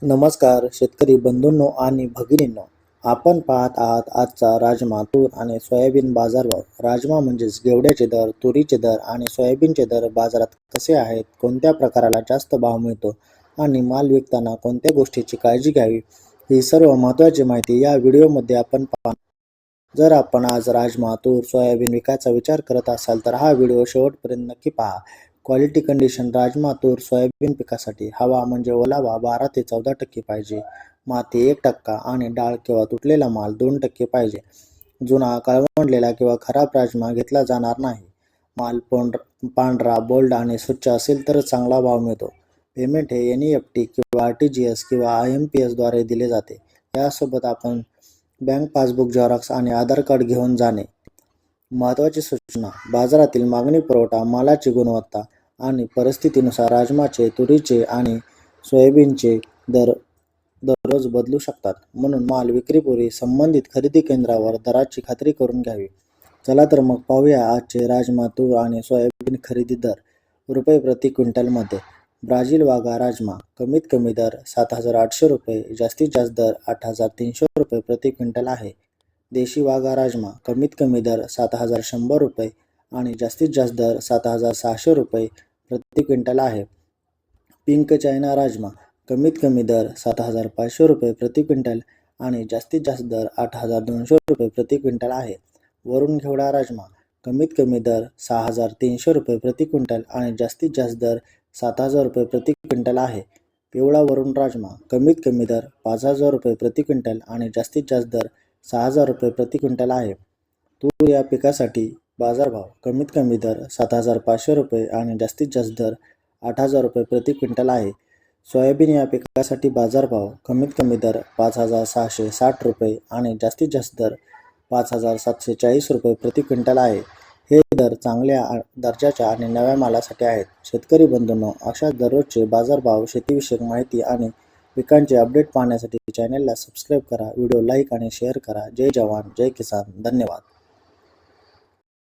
नमस्कार शेतकरी बंधूंनो आणि भगिनींनो, आपण पाहत आहात आजचा राजमा, तूर आणि सोयाबीन बाजारभाव. राजमा म्हणजेच गेवड्याचे दर, तुरीचे दर आणि सोयाबीनचे दर बाजारात कसे आहेत, कोणत्या प्रकाराला जास्त भाव मिळतो आणि माल विकताना कोणत्या गोष्टीची काळजी घ्यावी, ही सर्व महत्त्वाची माहिती या व्हिडिओमध्ये आपण पाहणार. जर आपण आज राजमा, तूर, सोयाबीन विकायचा विचार करत असाल तर हा व्हिडिओ शेवटपर्यंत नक्की पहा. क्वालिटी कंडिशन राजमा, तूर, सोयाबीन पिकासाठी हवा म्हणजे ओलावा 12 ते 14% पाहिजे, माती 1% आणि डाळ किंवा तुटलेला माल 2% पाहिजे. जुना, कळवंडलेला किंवा खराब राजमा घेतला जाणार नाही. माल पांढरा, बोल्ड आणि स्वच्छ असेल तरच चांगला भाव मिळतो. पेमेंट हे NEFT किंवा RTGS किंवा IMPS द्वारे दिले जाते. यासोबत आपण बँक पासबुक झेरॉक्स आणि आधार कार्ड घेऊन जाणे. महत्त्वाची सूचना: बाजारातील मागणी, पुरवठा, मालाची गुणवत्ता आणि परिस्थितीनुसार राजमाचे, तुरीचे आणि सोयाबीनचे दर दररोज बदलू शकतात. म्हणून माल विक्रीपूर्वी संबंधित खरेदी केंद्रावर दराची खात्री करून घ्यावी. चला तर मग पाहूया आजचे राजमा, तूर आणि सोयाबीन खरेदी दर. रुपये प्रति क्विंटलमध्ये. ब्राझील वाघा राजमा कमीत कमी दर ₹7,800, जास्तीत जास्त दर ₹8,300 प्रति क्विंटल आहे. देशी वाघा राजमा कमीत कमी दर ₹7,100 आणि जास्तीत जास्त दर ₹7,600 प्रति क्विंटल आहे. पिंक चायना राजमा कमीत कमी दर ₹7,500 प्रति क्विंटल आणि जास्तीत जास्त दर ₹8,200 प्रति क्विंटल आहे. वरून घेवडा राजमा कमीत कमी दर ₹6,300 प्रति क्विंटल आणि जास्तीत जास्त दर ₹7,000 प्रति क्विंटल आहे. पिवळा वरून राजमा कमीत कमी दर ₹5,000 प्रति क्विंटल आणि जास्तीत जास्त दर ₹6,000 प्रति क्विंटल आहे. तूर या पिकासाठी बाजारभाव कमीत कमी दर ₹7,500 आणि जास्तीत जास्त दर ₹8,000 प्रति क्विंटल आहे. सोयाबीन या पिकासाठी बाजारभाव कमीत कमी दर ₹5,660 आणि जास्तीत जास्त दर ₹5,740 प्रति क्विंटल आहे. हे दर चांगल्या दर्जाच्या आणि नव्या मालासाठी आहेत. शेतकरी बंधूंनो, अशा दररोजचे बाजारभाव, शेतीविषयक माहिती आणि पिकांचे अपडेट पाहण्यासाठी चॅनलला सबस्क्राईब करा, व्हिडिओ लाईक आणि शेअर करा. जय जवान, जय किसान. धन्यवाद.